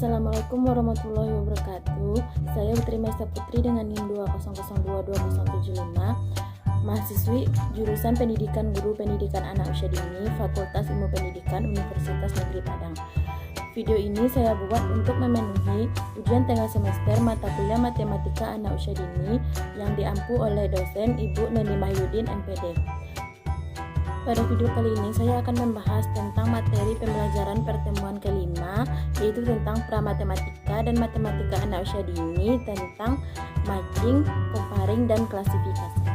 Assalamualaikum warahmatullahi wabarakatuh. Saya Putri Mesa Putri dengan NIM 2002275, mahasiswi jurusan Pendidikan Guru Pendidikan Anak Usia Dini, Fakultas Ilmu Pendidikan Universitas Negeri Padang. Video ini saya buat untuk memenuhi ujian tengah semester mata kuliah Matematika Anak Usia Dini yang diampu oleh dosen Ibu Neni Mahyudin MPD. Pada video kali ini saya akan membahas tentang materi pembelajaran pertemuan kelima, yaitu tentang pramatematika dan matematika anak usia dini, tentang matching, comparing, dan klasifikasi.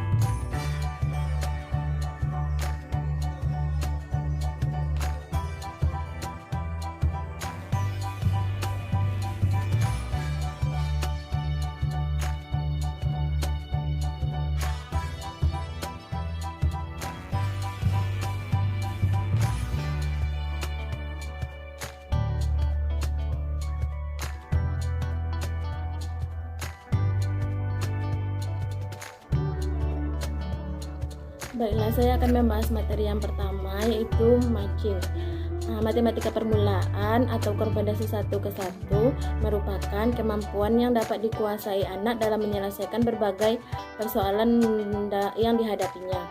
Baiklah, saya akan membahas materi yang pertama, yaitu matching. Matematika permulaan atau korelasi 1 ke 1 merupakan kemampuan yang dapat dikuasai anak dalam menyelesaikan berbagai persoalan yang dihadapinya.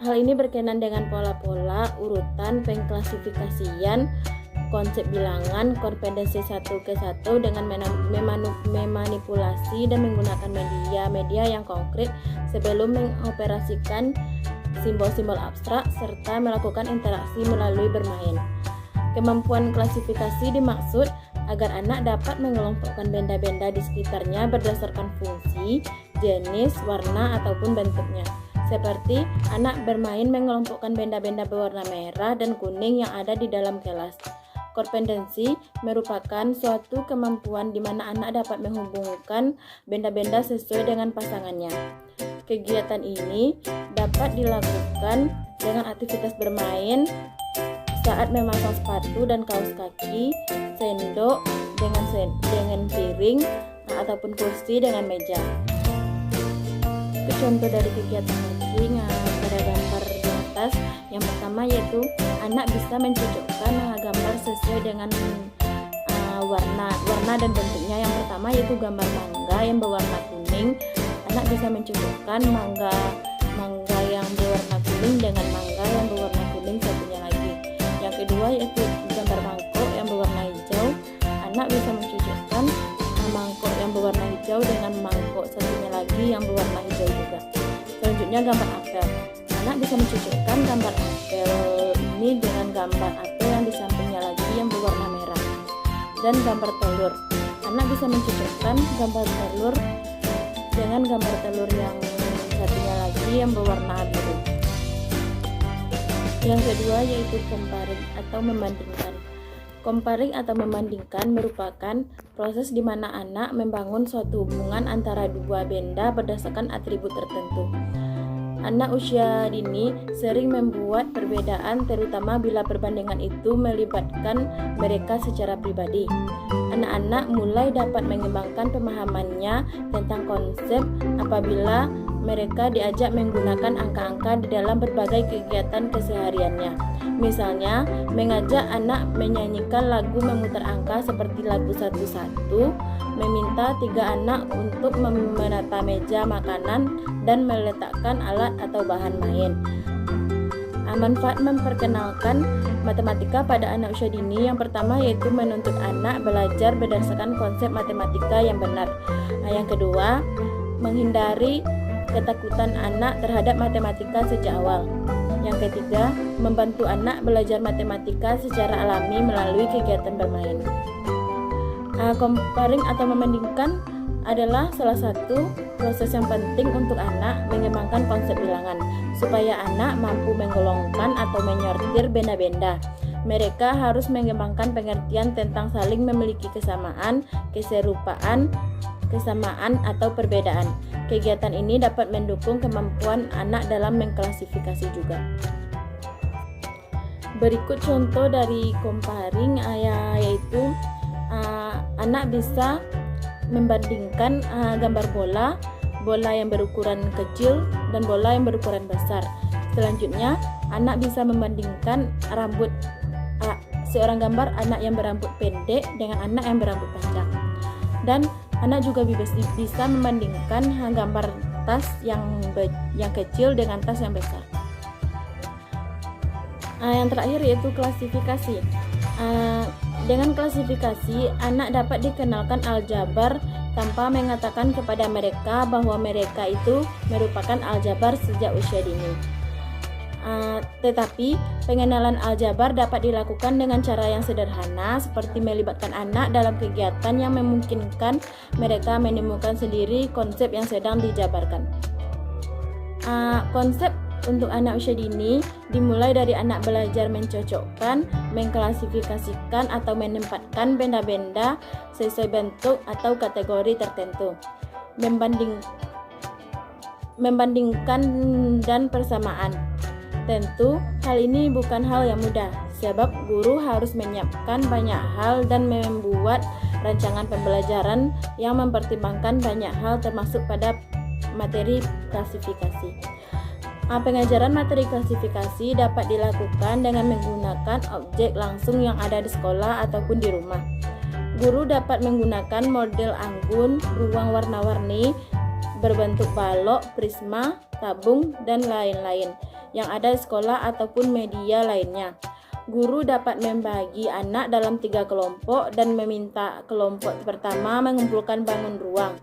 Hal ini berkaitan dengan pola-pola, urutan, pengklasifikasian, konsep bilangan, korelasi 1 ke 1 dengan memanipulasi dan menggunakan media yang konkret sebelum mengoperasikan simbol-simbol abstrak serta melakukan interaksi melalui bermain. Kemampuan klasifikasi dimaksud agar anak dapat mengelompokkan benda-benda di sekitarnya berdasarkan fungsi, jenis, warna, ataupun bentuknya. Seperti anak bermain mengelompokkan benda-benda berwarna merah dan kuning yang ada di dalam kelas. Korrespondensi merupakan suatu kemampuan di mana anak dapat menghubungkan benda-benda sesuai dengan pasangannya. Kegiatan ini dapat dilakukan dengan aktivitas bermain saat memasang sepatu dan kaos kaki, sendok dengan piring, ataupun kursi dengan meja. Contoh dari kegiatan matching pada gambar di atas, yang pertama yaitu anak bisa mencocokkan gambar sesuai dengan warna dan bentuknya. Yang pertama yaitu gambar mangga yang berwarna kuning. Anak bisa mencocokkan mangga yang berwarna kuning dengan mangga yang berwarna kuning satunya lagi. Yang kedua yaitu gambar mangkok yang berwarna hijau. Anak bisa mencocokkan mangkok yang berwarna hijau dengan mangkok satunya lagi yang berwarna hijau juga. Selanjutnya gambar apel. Anak bisa mencocokkan gambar apel ini dengan gambar apel yang di sampingnya lagi yang berwarna merah. Dan gambar telur. Anak bisa mencocokkan gambar telur dengan gambar telur yang satunya lagi yang berwarna biru. Yang kedua yaitu comparing atau membandingkan. Comparing atau membandingkan merupakan proses di mana anak membangun suatu hubungan antara dua benda berdasarkan atribut tertentu. Anak usia dini sering membuat perbedaan, terutama bila perbandingan itu melibatkan mereka secara pribadi. Anak-anak mulai dapat mengembangkan pemahamannya tentang konsep apabila mereka diajak menggunakan angka-angka di dalam berbagai kegiatan kesehariannya. Misalnya, mengajak anak menyanyikan lagu memutar angka seperti lagu 1-1, meminta 3 anak untuk menata meja makanan dan meletakkan alat atau bahan main. Manfaat memperkenalkan matematika pada anak usia dini, yang pertama yaitu menuntut anak belajar berdasarkan konsep matematika yang benar. Yang kedua, menghindari ketakutan anak terhadap matematika sejak awal. Yang ketiga, membantu anak belajar matematika secara alami melalui kegiatan bermain. Comparing atau membandingkan adalah salah satu proses yang penting untuk anak mengembangkan konsep bilangan, supaya anak mampu menggolongkan atau menyortir benda-benda. Mereka harus mengembangkan pengertian tentang saling memiliki kesamaan, kesamaan atau perbedaan. Kegiatan ini dapat mendukung kemampuan anak dalam mengklasifikasi juga. Berikut contoh dari comparing, yaitu anak bisa membandingkan gambar bola yang berukuran kecil dan bola yang berukuran besar. Selanjutnya, anak bisa membandingkan rambut seorang gambar anak yang berambut pendek dengan anak yang berambut panjang. Dan anak juga bisa membandingkan gambar tas yang kecil dengan tas yang besar. Yang terakhir yaitu klasifikasi. Dengan klasifikasi, anak dapat dikenalkan aljabar tanpa mengatakan kepada mereka bahwa mereka itu merupakan aljabar sejak usia dini. Tetapi pengenalan aljabar dapat dilakukan dengan cara yang sederhana, seperti melibatkan anak dalam kegiatan yang memungkinkan mereka menemukan sendiri konsep yang sedang dijabarkan. Konsep untuk anak usia dini dimulai dari anak belajar mencocokkan, mengklasifikasikan atau menempatkan benda-benda sesuai bentuk atau kategori tertentu, membandingkan dan persamaan. Tentu hal ini bukan hal yang mudah, sebab guru harus menyiapkan banyak hal dan membuat rancangan pembelajaran yang mempertimbangkan banyak hal termasuk pada materi klasifikasi. Pengajaran materi klasifikasi dapat dilakukan dengan menggunakan objek langsung yang ada di sekolah ataupun di rumah. Guru dapat menggunakan model anggun, ruang warna-warni, berbentuk balok, prisma, tabung, dan lain-lain yang ada di sekolah ataupun media lainnya. Guru dapat membagi anak dalam 3 kelompok dan meminta kelompok pertama mengumpulkan bangun ruang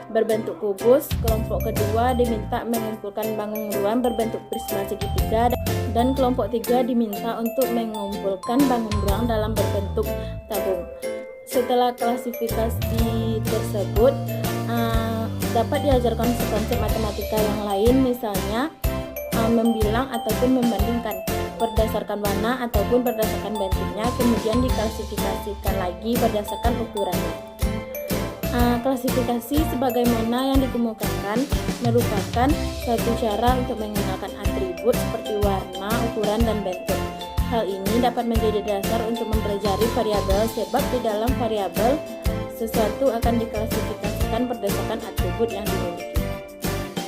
berbentuk kubus, kelompok kedua diminta mengumpulkan bangun ruang berbentuk prisma segitiga, dan kelompok 3 diminta untuk mengumpulkan bangun ruang dalam berbentuk tabung. Setelah klasifikasi tersebut, dapat diajarkan konsep matematika yang lain, misalnya membilang ataupun membandingkan berdasarkan warna ataupun berdasarkan bentuknya, kemudian diklasifikasikan lagi berdasarkan ukurannya. Klasifikasi sebagaimana yang dikemukakan merupakan suatu cara untuk mengenalkan atribut seperti warna, ukuran, dan bentuk. Hal ini dapat menjadi dasar untuk mempelajari variabel, sebab di dalam variabel sesuatu akan diklasifikasikan berdasarkan atribut yang dimiliki.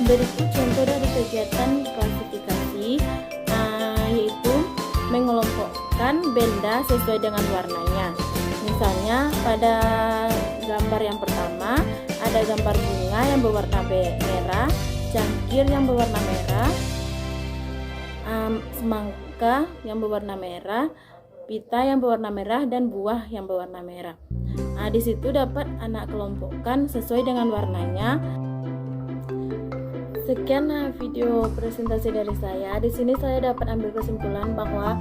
Berikut contoh dari kegiatan klasifikasi, yaitu mengelompokkan benda sesuai dengan warnanya. Misalnya pada gambar yang pertama ada gambar bunga yang berwarna merah, cangkir yang berwarna merah, semangka yang berwarna merah, pita yang berwarna merah, dan buah yang berwarna merah. Di situ dapat anak kelompokkan sesuai dengan warnanya. Sekian video presentasi dari saya. Di sini saya dapat ambil kesimpulan bahwa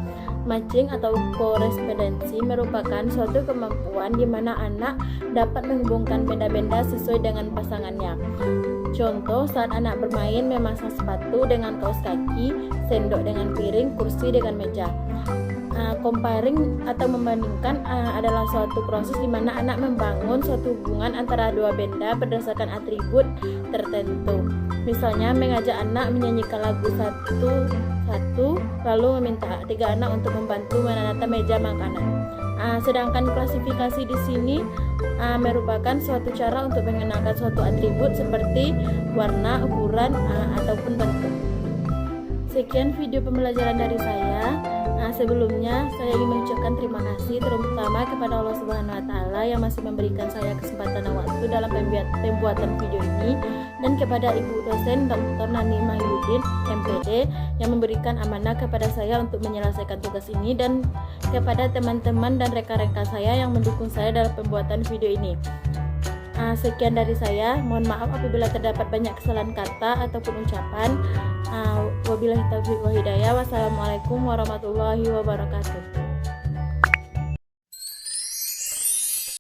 matching atau korespondensi merupakan suatu kemampuan di mana anak dapat menghubungkan benda-benda sesuai dengan pasangannya. Contoh, saat anak bermain memasang sepatu dengan kaos kaki, sendok dengan piring, kursi dengan meja. Comparing atau membandingkan adalah suatu proses di mana anak membangun suatu hubungan antara dua benda berdasarkan atribut tertentu. Misalnya mengajak anak menyanyikan lagu satu lalu meminta 3 anak untuk membantu menata meja makanan. Sedangkan klasifikasi di sini merupakan suatu cara untuk mengenalkan suatu atribut seperti warna, ukuran, ataupun bentuk. Sekian video pembelajaran dari saya. Sebelumnya saya ingin mengucapkan terima kasih terutama kepada Allah Subhanahu wa Ta'ala yang masih memberikan saya kesempatan dan waktu dalam pembuatan video ini, dan kepada Ibu dosen Dr. Nani Mahyudin MPD yang memberikan amanah kepada saya untuk menyelesaikan tugas ini, dan kepada teman-teman dan rekan-rekan saya yang mendukung saya dalam pembuatan video ini. Sekian dari saya, mohon maaf apabila terdapat banyak kesalahan kata ataupun ucapan. Wabillahi taufiq wal hidayah. Wassalamualaikum warahmatullahi wabarakatuh.